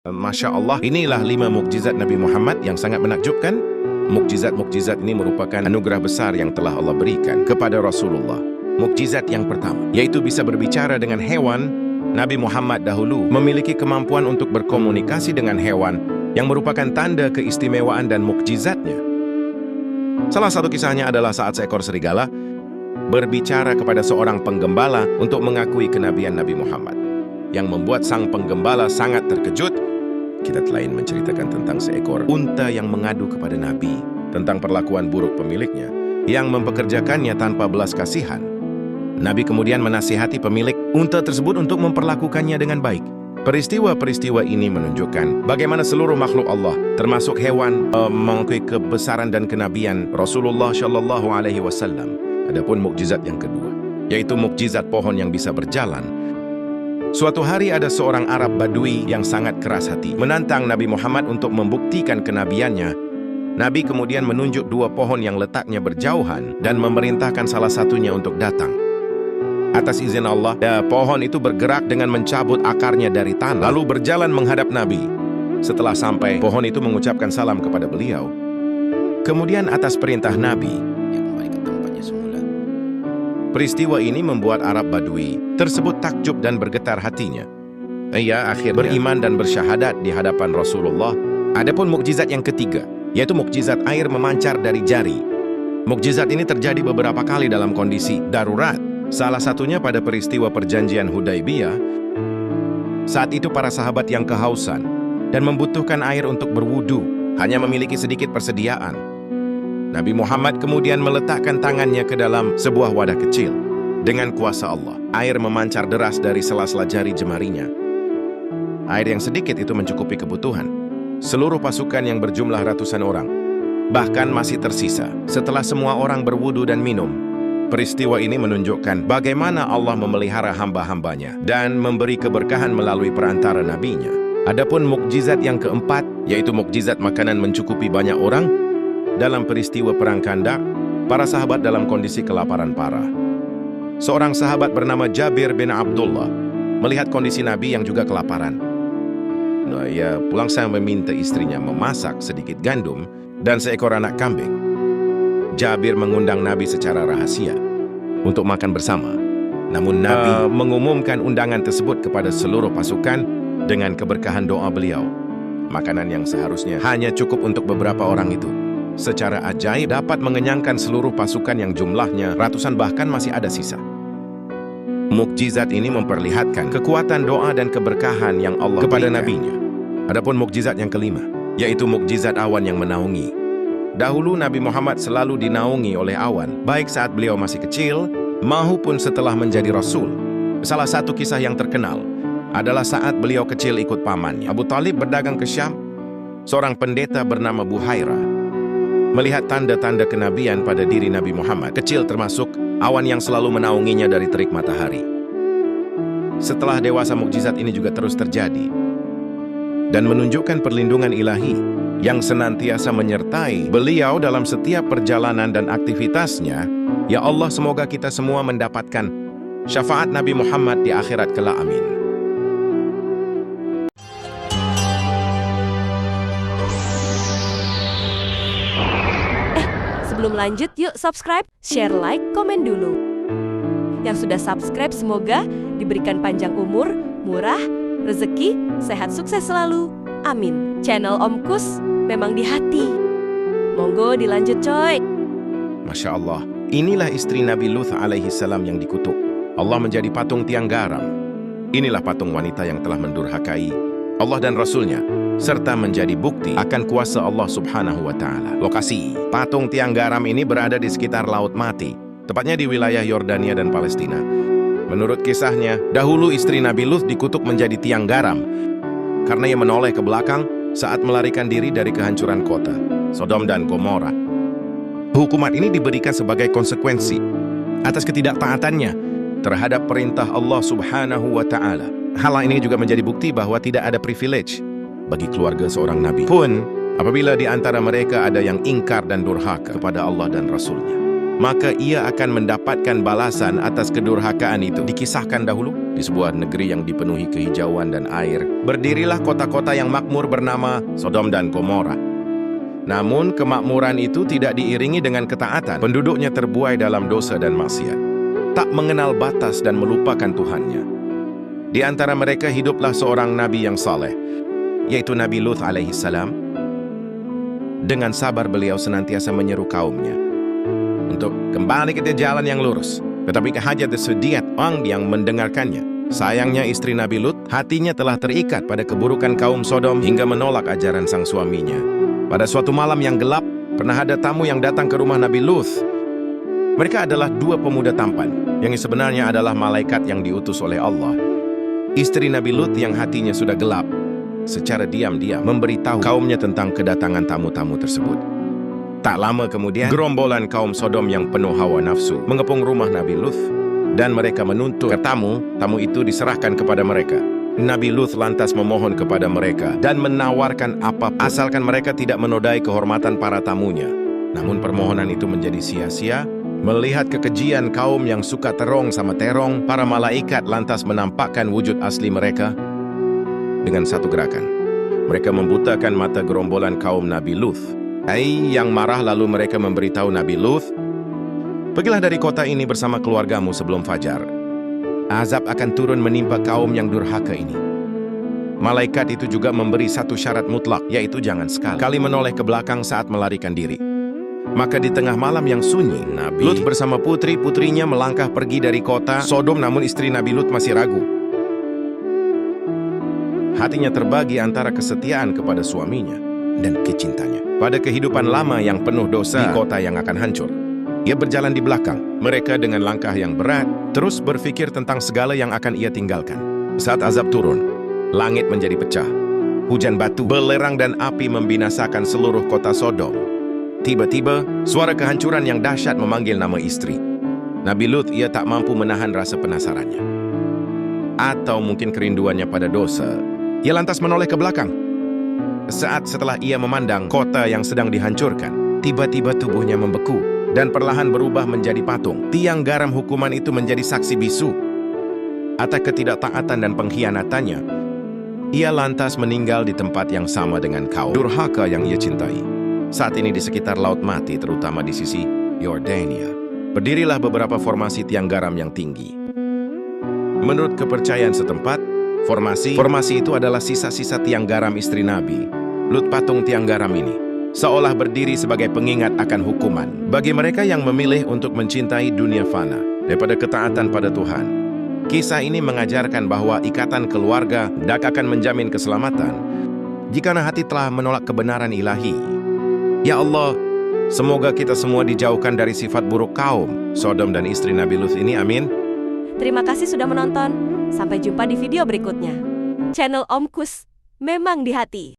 Masya Allah, inilah 5 mukjizat Nabi Muhammad yang sangat menakjubkan. Mukjizat-mukjizat ini merupakan anugerah besar yang telah Allah berikan kepada Rasulullah. Mukjizat yang pertama, yaitu bisa berbicara dengan hewan. Nabi Muhammad dahulu memiliki kemampuan untuk berkomunikasi dengan hewan yang merupakan tanda keistimewaan dan mukjizatnya. Salah satu kisahnya adalah saat seekor serigala berbicara kepada seorang penggembala untuk mengakui kenabian Nabi Muhammad, yang membuat sang penggembala sangat terkejut. Kita telah menceritakan tentang seekor unta yang mengadu kepada Nabi tentang perlakuan buruk pemiliknya yang mempekerjakannya tanpa belas kasihan. Nabi kemudian menasihati pemilik unta tersebut untuk memperlakukannya dengan baik. Peristiwa-peristiwa ini menunjukkan bagaimana seluruh makhluk Allah, termasuk hewan, mengakui kebesaran dan kenabian Rasulullah Shallallahu Alaihi Wasallam. Adapun mukjizat yang kedua, yaitu mukjizat pohon yang bisa berjalan. Suatu hari ada seorang Arab Badui yang sangat keras hati menantang Nabi Muhammad untuk membuktikan kenabiannya. Nabi kemudian menunjuk 2 pohon yang letaknya berjauhan dan memerintahkan salah satunya untuk datang. Atas izin Allah, pohon itu bergerak dengan mencabut akarnya dari tanah, lalu berjalan menghadap Nabi. Setelah sampai, pohon itu mengucapkan salam kepada beliau. Kemudian atas perintah Nabi, ia kembali ke tempatnya semula. Peristiwa ini membuat Arab Badui tersebut takjub dan bergetar hatinya. Ia akhirnya beriman dan bersyahadat di hadapan Rasulullah. Adapun mukjizat yang ketiga, yaitu mukjizat air memancar dari jari. Mukjizat ini terjadi beberapa kali dalam kondisi darurat. Salah satunya pada peristiwa perjanjian Hudaybiyah. Saat itu para sahabat yang kehausan dan membutuhkan air untuk berwudu hanya memiliki sedikit persediaan. Nabi Muhammad kemudian meletakkan tangannya ke dalam sebuah wadah kecil. Dengan kuasa Allah, air memancar deras dari sela-sela jari jemarinya. Air yang sedikit itu mencukupi kebutuhan seluruh pasukan yang berjumlah ratusan orang. Bahkan masih tersisa setelah semua orang berwudu dan minum. Peristiwa ini menunjukkan bagaimana Allah memelihara hamba-hambanya dan memberi keberkahan melalui perantara nabinya. Adapun mukjizat yang keempat, yaitu mukjizat makanan mencukupi banyak orang. Dalam peristiwa Perang Khandaq, para sahabat dalam kondisi kelaparan parah. Seorang sahabat bernama Jabir bin Abdullah melihat kondisi Nabi yang juga kelaparan. Ia pulang sang meminta istrinya memasak sedikit gandum dan seekor anak kambing. Jabir mengundang Nabi secara rahasia untuk makan bersama. Namun Nabi mengumumkan undangan tersebut kepada seluruh pasukan dengan keberkahan doa beliau. Makanan yang seharusnya hanya cukup untuk beberapa orang itu, secara ajaib dapat mengenyangkan seluruh pasukan yang jumlahnya ratusan, bahkan masih ada sisa. Mukjizat ini memperlihatkan kekuatan doa dan keberkahan yang Allah kepada nabinya. Adapun mukjizat yang kelima, yaitu mukjizat awan yang menaungi. Dahulu Nabi Muhammad selalu dinaungi oleh awan, baik saat beliau masih kecil maupun setelah menjadi Rasul. Salah satu kisah yang terkenal adalah saat beliau kecil ikut pamannya Abu Talib berdagang ke Syam. Seorang pendeta bernama Buhaira melihat tanda-tanda kenabian pada diri Nabi Muhammad kecil, termasuk awan yang selalu menaunginya dari terik matahari. Setelah dewasa, mukjizat ini juga terus terjadi dan menunjukkan perlindungan ilahi yang senantiasa menyertai beliau dalam setiap perjalanan dan aktivitasnya. Ya Allah, semoga kita semua mendapatkan syafaat Nabi Muhammad di akhirat kelak. Amin. Sebelum lanjut, yuk subscribe, share, like, komen dulu. Yang sudah subscribe semoga diberikan panjang umur, murah, rezeki, sehat, sukses selalu. Amin. Channel Om Kus memang di hati. Monggo dilanjut coy. Masya Allah, inilah istri Nabi Lut alaihi salam yang dikutuk Allah menjadi patung tiang garam. Inilah patung wanita yang telah mendurhakai Allah dan Rasulnya, serta menjadi bukti akan kuasa Allah subhanahu wa ta'ala. Lokasi patung tiang garam ini berada di sekitar Laut Mati, tepatnya di wilayah Yordania dan Palestina. Menurut kisahnya, dahulu istri Nabi Lut dikutuk menjadi tiang garam karena ia menoleh ke belakang saat melarikan diri dari kehancuran kota Sodom dan Gomora. Hukuman ini diberikan sebagai konsekuensi atas ketidaktaatannya terhadap perintah Allah subhanahu wa ta'ala. Hal ini juga menjadi bukti bahwa tidak ada privilege bagi keluarga seorang nabi pun apabila di antara mereka ada yang ingkar dan durhaka kepada Allah dan Rasulnya. maka ia akan mendapatkan balasan atas kedurhakaan itu. Dikisahkan dahulu, di sebuah negeri yang dipenuhi kehijauan dan air, berdirilah kota-kota yang makmur bernama Sodom dan Gomora. Namun kemakmuran itu tidak diiringi dengan ketaatan. Penduduknya terbuai dalam dosa dan maksiat, tak mengenal batas dan melupakan Tuhannya. Di antara mereka hiduplah seorang nabi yang saleh, yaitu Nabi Lut alaihi salam. Dengan sabar beliau senantiasa menyeru kaumnya untuk kembali ke jalan yang lurus. Tetapi hanya sedikit orang yang mendengarkannya. Sayangnya istri Nabi Lut, hatinya telah terikat pada keburukan kaum Sodom hingga menolak ajaran sang suaminya. Pada suatu malam yang gelap, pernah ada tamu yang datang ke rumah Nabi Lut. Mereka adalah dua pemuda tampan, yang sebenarnya adalah malaikat yang diutus oleh Allah. Istri Nabi Lut yang hatinya sudah gelap, secara diam-diam memberitahu kaumnya tentang kedatangan tamu-tamu tersebut. Tak lama kemudian, gerombolan kaum Sodom yang penuh hawa nafsu mengepung rumah Nabi Lut, dan mereka menuntut tamu itu diserahkan kepada mereka. Nabi Lut lantas memohon kepada mereka dan menawarkan apapun, asalkan mereka tidak menodai kehormatan para tamunya. Namun permohonan itu menjadi sia-sia. Melihat kekejian kaum yang suka terong sama terong, para malaikat lantas menampakkan wujud asli mereka. Dengan satu gerakan, mereka membutakan mata gerombolan kaum Nabi Lut. Yang marah, lalu mereka memberitahu Nabi Lut, "Pergilah dari kota ini bersama keluargamu sebelum fajar. Azab akan turun menimpa kaum yang durhaka ini." Malaikat itu juga memberi satu syarat mutlak, yaitu jangan sekali menoleh ke belakang saat melarikan diri. Maka di tengah malam yang sunyi, Nabi Lut bersama putri-putrinya melangkah pergi dari kota Sodom, namun istri Nabi Lut masih ragu. Hatinya terbagi antara kesetiaan kepada suaminya dan kecintanya pada kehidupan lama yang penuh dosa di kota yang akan hancur. Ia berjalan di belakang mereka dengan langkah yang berat, terus berpikir tentang segala yang akan ia tinggalkan. Saat azab turun, langit menjadi pecah. Hujan batu, belerang dan api membinasakan seluruh kota Sodom. Tiba-tiba, suara kehancuran yang dahsyat memanggil nama istri. Nabi Lut, ia tak mampu menahan rasa penasarannya, atau mungkin kerinduannya pada dosa. Ia lantas menoleh ke belakang. Saat setelah ia memandang kota yang sedang dihancurkan, tiba-tiba tubuhnya membeku dan perlahan berubah menjadi patung. Tiang garam hukuman itu menjadi saksi bisu atas ketidaktaatan dan pengkhianatannya. Ia lantas meninggal di tempat yang sama dengan kaum durhaka yang ia cintai. Saat ini di sekitar Laut Mati, terutama di sisi Yordania, berdirilah beberapa formasi tiang garam yang tinggi. Menurut kepercayaan setempat, formasi itu adalah sisa-sisa tiang garam istri Nabi Lut. Patung tiang garam ini seolah berdiri sebagai pengingat akan hukuman bagi mereka yang memilih untuk mencintai dunia fana daripada ketaatan pada Tuhan. Kisah ini mengajarkan bahwa ikatan keluarga akan menjamin keselamatan jika hati telah menolak kebenaran ilahi. Ya Allah, semoga kita semua dijauhkan dari sifat buruk kaum Sodom dan istri Nabi Lut ini. Amin. Terima kasih sudah menonton. Sampai jumpa di video berikutnya. Channel Om Kus memang di hati.